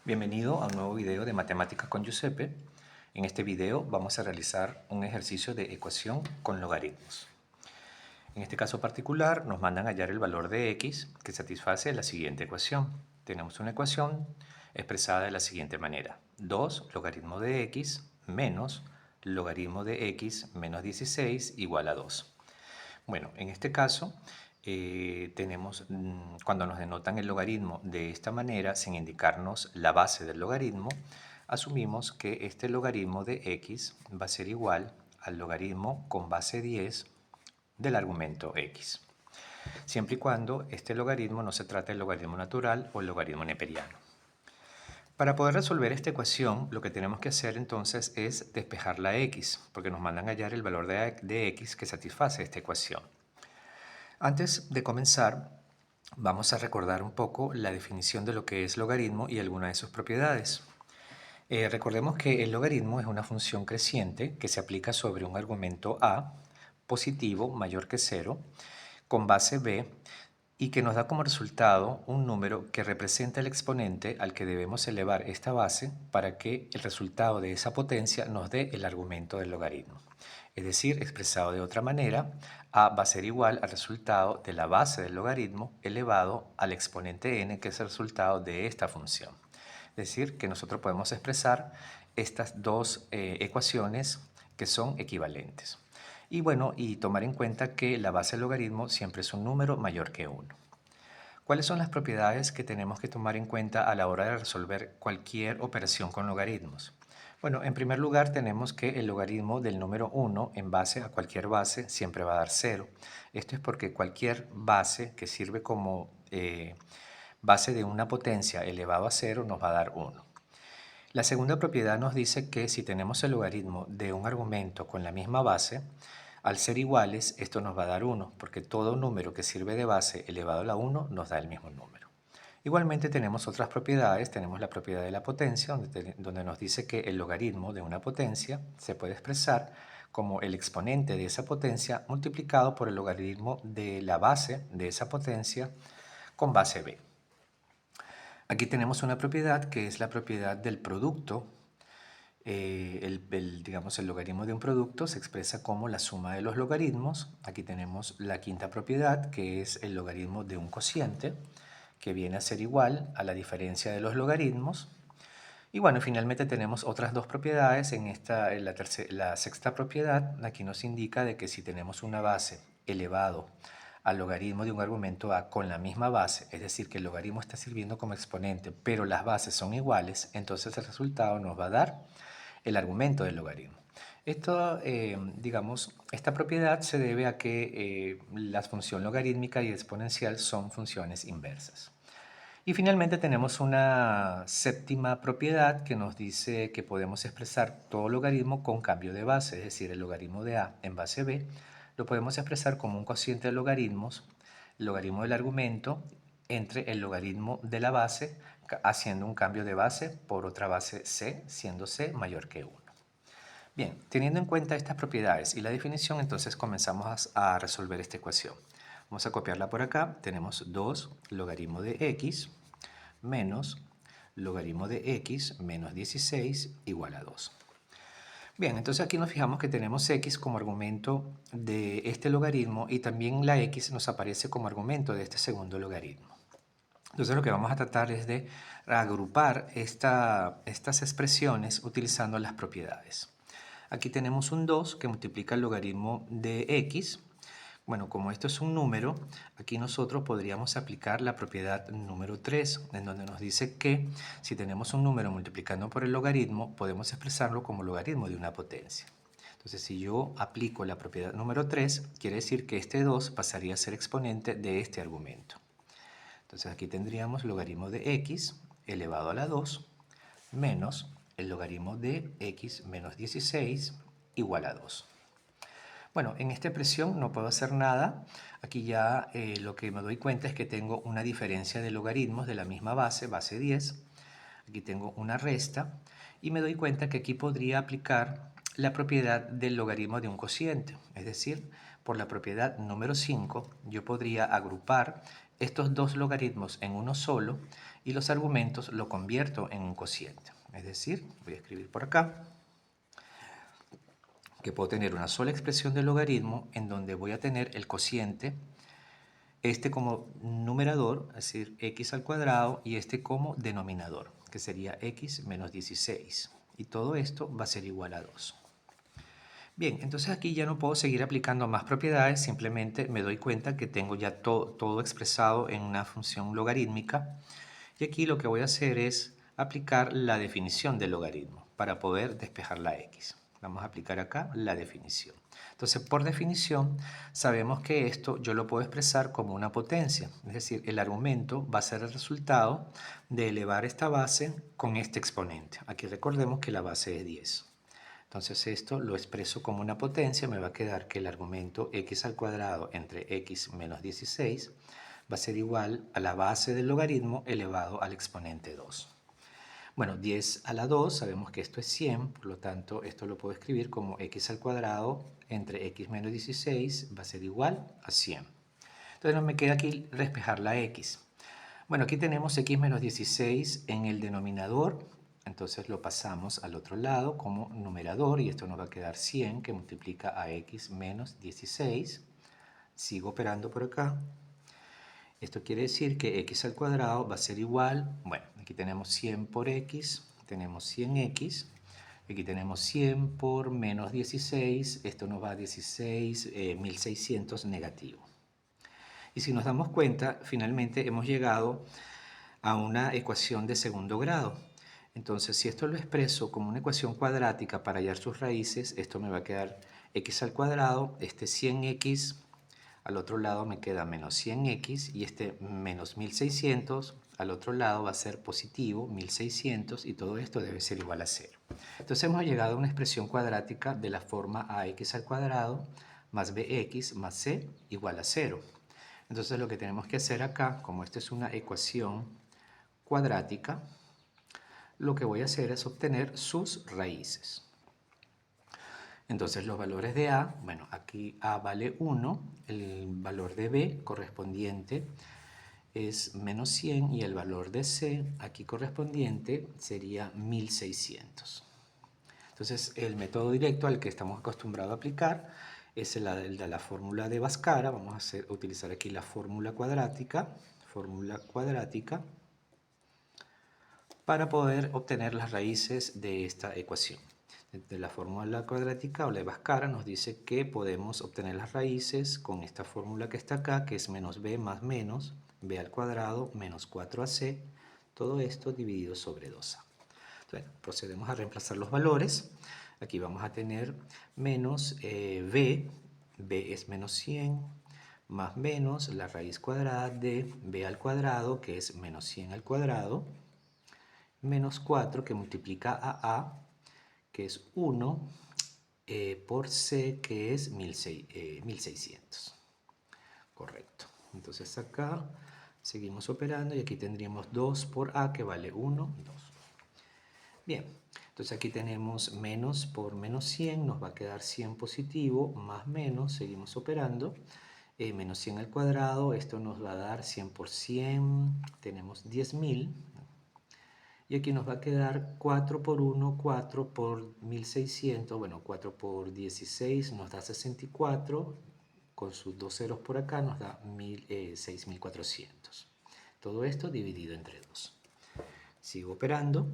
Bienvenido a un nuevo video de Matemáticas con Giuseppe. En este video vamos a realizar un ejercicio de ecuación con logaritmos. En este caso particular nos mandan a hallar el valor de x que satisface la siguiente ecuación. Tenemos una ecuación expresada de la siguiente manera. 2 logaritmo de x menos logaritmo de x menos 16 igual a 2. Bueno, en este caso tenemos, cuando nos denotan el logaritmo de esta manera, sin indicarnos la base del logaritmo, asumimos que este logaritmo de x va a ser igual al logaritmo con base 10 del argumento x, siempre y cuando este logaritmo no se trate del logaritmo natural o el logaritmo neperiano. Para poder resolver esta ecuación, lo que tenemos que hacer entonces es despejar la x, porque nos mandan a hallar el valor de x que satisface esta ecuación. Antes de comenzar, vamos a recordar un poco la definición de lo que es logaritmo y algunas de sus propiedades. Recordemos que el logaritmo es una función creciente que se aplica sobre un argumento a positivo mayor que 0 con base b y que nos da como resultado un número que representa el exponente al que debemos elevar esta base para que el resultado de esa potencia nos dé el argumento del logaritmo. Es decir, expresado de otra manera, a va a ser igual al resultado de la base del logaritmo elevado al exponente n, que es el resultado de esta función. Es decir, que nosotros podemos expresar estas dos ecuaciones que son equivalentes. Y bueno, y tomar en cuenta que la base del logaritmo siempre es un número mayor que 1. ¿Cuáles son las propiedades que tenemos que tomar en cuenta a la hora de resolver cualquier operación con logaritmos? Bueno, en primer lugar tenemos que el logaritmo del número 1 en base a cualquier base siempre va a dar 0. Esto es porque cualquier base que sirve como base de una potencia elevado a 0 nos va a dar 1. La segunda propiedad nos dice que si tenemos el logaritmo de un argumento con la misma base, al ser iguales, esto nos va a dar 1, porque todo número que sirve de base elevado a la 1 nos da el mismo número. Igualmente tenemos otras propiedades, tenemos la propiedad de la potencia, donde nos dice que el logaritmo de una potencia se puede expresar como el exponente de esa potencia multiplicado por el logaritmo de la base de esa potencia con base b. Aquí tenemos una propiedad que es la propiedad del producto. Digamos, el logaritmo de un producto se expresa como la suma de los logaritmos. Aquí tenemos la quinta propiedad, que es el logaritmo de un cociente, que viene a ser igual a la diferencia de los logaritmos. Y bueno, finalmente tenemos otras dos propiedades. La sexta propiedad aquí nos indica de que si tenemos una base elevado al logaritmo de un argumento a con la misma base, es decir, que el logaritmo está sirviendo como exponente, pero las bases son iguales, entonces el resultado nos va a dar el argumento del logaritmo. Digamos, esta propiedad se debe a que la función logarítmica y exponencial son funciones inversas. Y finalmente tenemos una séptima propiedad que nos dice que podemos expresar todo logaritmo con cambio de base, es decir, el logaritmo de a en base b, lo podemos expresar como un cociente de logaritmos, el logaritmo del argumento entre el logaritmo de la base, haciendo un cambio de base por otra base c, siendo c mayor que 1. Bien, teniendo en cuenta estas propiedades y la definición, entonces comenzamos a resolver esta ecuación. Vamos a copiarla por acá. Tenemos 2 logaritmo de x menos logaritmo de x menos 16 igual a 2. Bien, entonces aquí nos fijamos que tenemos x como argumento de este logaritmo y también la x nos aparece como argumento de este segundo logaritmo. Entonces lo que vamos a tratar es de agrupar estas expresiones utilizando las propiedades. Aquí tenemos un 2 que multiplica el logaritmo de x. Bueno, como esto es un número, aquí nosotros podríamos aplicar la propiedad número 3, en donde nos dice que si tenemos un número multiplicando por el logaritmo, podemos expresarlo como logaritmo de una potencia. Entonces, si yo aplico la propiedad número 3, quiere decir que este 2 pasaría a ser exponente de este argumento. Entonces, aquí tendríamos logaritmo de x elevado a la 2 menos el logaritmo de x menos 16 igual a 2. Bueno, en esta expresión no puedo hacer nada. Aquí ya lo que me doy cuenta es que tengo una diferencia de logaritmos de la misma base, base 10. Aquí tengo una resta y me doy cuenta que aquí podría aplicar la propiedad del logaritmo de un cociente. Es decir, por la propiedad número 5, yo podría agrupar estos dos logaritmos en uno solo y los argumentos lo convierto en un cociente. Es decir, voy a escribir por acá que puedo tener una sola expresión de logaritmo en donde voy a tener el cociente, este como numerador, es decir, x al cuadrado, y este como denominador, que sería x menos 16. Y todo esto va a ser igual a 2. Bien, entonces aquí ya no puedo seguir aplicando más propiedades, simplemente me doy cuenta que tengo ya todo expresado en una función logarítmica. Y aquí lo que voy a hacer es aplicar la definición del logaritmo para poder despejar la x. Vamos a aplicar acá la definición. Entonces, por definición, sabemos que esto yo lo puedo expresar como una potencia. Es decir, el argumento va a ser el resultado de elevar esta base con este exponente. Aquí recordemos que la base es 10. Entonces esto lo expreso como una potencia, me va a quedar que el argumento x al cuadrado entre x menos 16 va a ser igual a la base del logaritmo elevado al exponente 2. Bueno, 10 a la 2, sabemos que esto es 100, por lo tanto esto lo puedo escribir como x al cuadrado entre x menos 16 va a ser igual a 100. Entonces nos me queda aquí despejar la x. Bueno, aquí tenemos x menos 16 en el denominador, entonces lo pasamos al otro lado como numerador y esto nos va a quedar 100 que multiplica a x menos 16. Sigo operando por acá. Esto quiere decir que x al cuadrado va a ser igual, bueno, aquí tenemos 100 por x, tenemos 100x, aquí tenemos 100 por menos 16, esto nos va a 16, 1600 negativo. Y si nos damos cuenta, finalmente hemos llegado a una ecuación de segundo grado. Entonces, si esto lo expreso como una ecuación cuadrática para hallar sus raíces, esto me va a quedar x al cuadrado, este 100x, al otro lado me queda menos 100x y este menos 1600 al otro lado va a ser positivo 1600 y todo esto debe ser igual a 0. Entonces hemos llegado a una expresión cuadrática de la forma ax al cuadrado más bx más c igual a 0. Entonces lo que tenemos que hacer acá, como esta es una ecuación cuadrática, lo que voy a hacer es obtener sus raíces. Entonces los valores de a, bueno, aquí a vale 1, el valor de b correspondiente es menos 100 y el valor de c aquí correspondiente sería 1600. Entonces el método directo al que estamos acostumbrados a aplicar es el de la fórmula de Bhaskara. Vamos a utilizar aquí la fórmula cuadrática para poder obtener las raíces de esta ecuación. De la fórmula cuadrática o la de Bhaskara nos dice que podemos obtener las raíces con esta fórmula que está acá, que es menos b más menos b al cuadrado menos 4ac, todo esto dividido sobre 2a. Bueno, procedemos a reemplazar los valores. Aquí vamos a tener menos b es menos 100, más menos la raíz cuadrada de b al cuadrado, que es menos 100 al cuadrado, menos 4 que multiplica a, que es 1, por c, que es 1600. Correcto. Entonces acá seguimos operando y aquí tendríamos 2 por a, que vale 1, 2. Bien, entonces aquí tenemos menos por menos 100, nos va a quedar 100 positivo, más menos, seguimos operando. Menos 100 al cuadrado, esto nos va a dar 100 por 100, tenemos 10.000. Y aquí nos va a quedar 4 por 1, 4 por 1600, bueno, 4 por 16 nos da 64, con sus dos ceros por acá nos da 6400. Todo esto dividido entre 2. Sigo operando,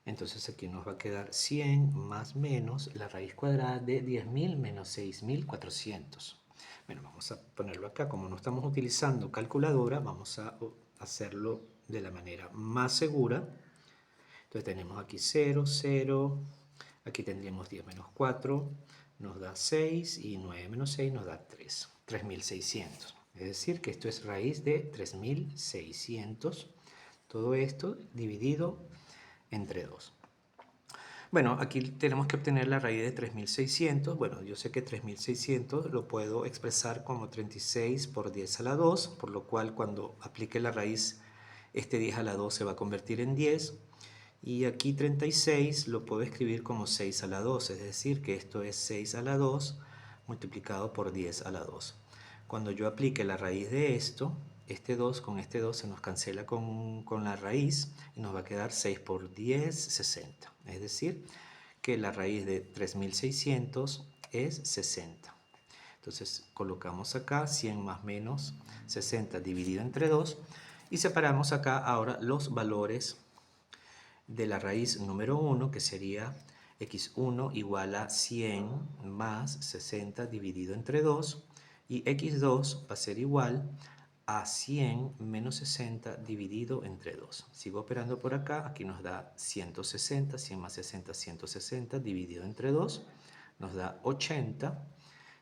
entonces aquí nos va a quedar 100 más menos la raíz cuadrada de 10.000 menos 6400. Bueno, vamos a ponerlo acá, como no estamos utilizando calculadora, vamos a hacerlo de la manera más segura. Entonces tenemos aquí 0, 0, aquí tendríamos 10 menos 4, nos da 6 y 9 menos 6 nos da 3, 3600. Es decir, que esto es raíz de 3600, todo esto dividido entre 2. Bueno, aquí tenemos que obtener la raíz de 3600. Bueno, yo sé que 3600 lo puedo expresar como 36 por 10 a la 2, por lo cual cuando aplique la raíz, este 10 a la 2 se va a convertir en 10. Y aquí 36 lo puedo escribir como 6 a la 2, es decir, que esto es 6 a la 2 multiplicado por 10 a la 2. Cuando yo aplique la raíz de esto, este 2 con este 2 se nos cancela con la raíz y nos va a quedar 6 por 10, 60. Es decir, que la raíz de 3600 es 60. Entonces colocamos acá 100 más menos 60 dividido entre 2 y separamos acá ahora los valores de la raíz número 1, que sería x1 igual a 100 más 60 dividido entre 2, y x2 va a ser igual a 100 menos 60 dividido entre 2. Sigo operando por acá, aquí nos da 160, 100 más 60, 160 dividido entre 2, nos da 80,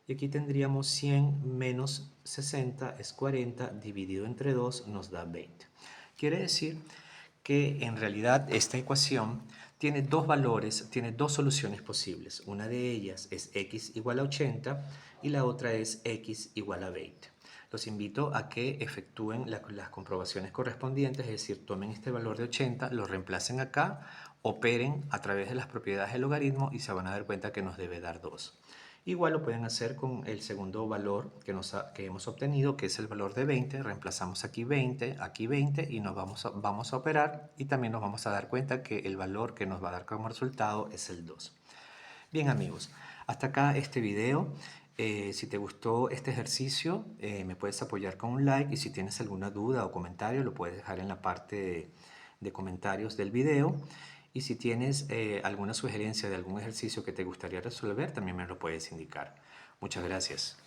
y aquí tendríamos 100 menos 60 es 40 dividido entre 2 nos da 20. Quiere decir que en realidad esta ecuación tiene dos valores, tiene dos soluciones posibles. Una de ellas es x igual a 80 y la otra es x igual a 20. Los invito a que efectúen las comprobaciones correspondientes, es decir, tomen este valor de 80, lo reemplacen acá, operen a través de las propiedades del logaritmo y se van a dar cuenta que nos debe dar 2. Igual lo pueden hacer con el segundo valor que hemos obtenido, que es el valor de 20. Reemplazamos aquí 20 y nos vamos a operar y también nos vamos a dar cuenta que el valor que nos va a dar como resultado es el 2. Bien amigos, hasta acá este video. Si te gustó este ejercicio, me puedes apoyar con un like, y si tienes alguna duda o comentario lo puedes dejar en la parte de comentarios del video. Y si tienes alguna sugerencia de algún ejercicio que te gustaría resolver, también me lo puedes indicar. Muchas gracias.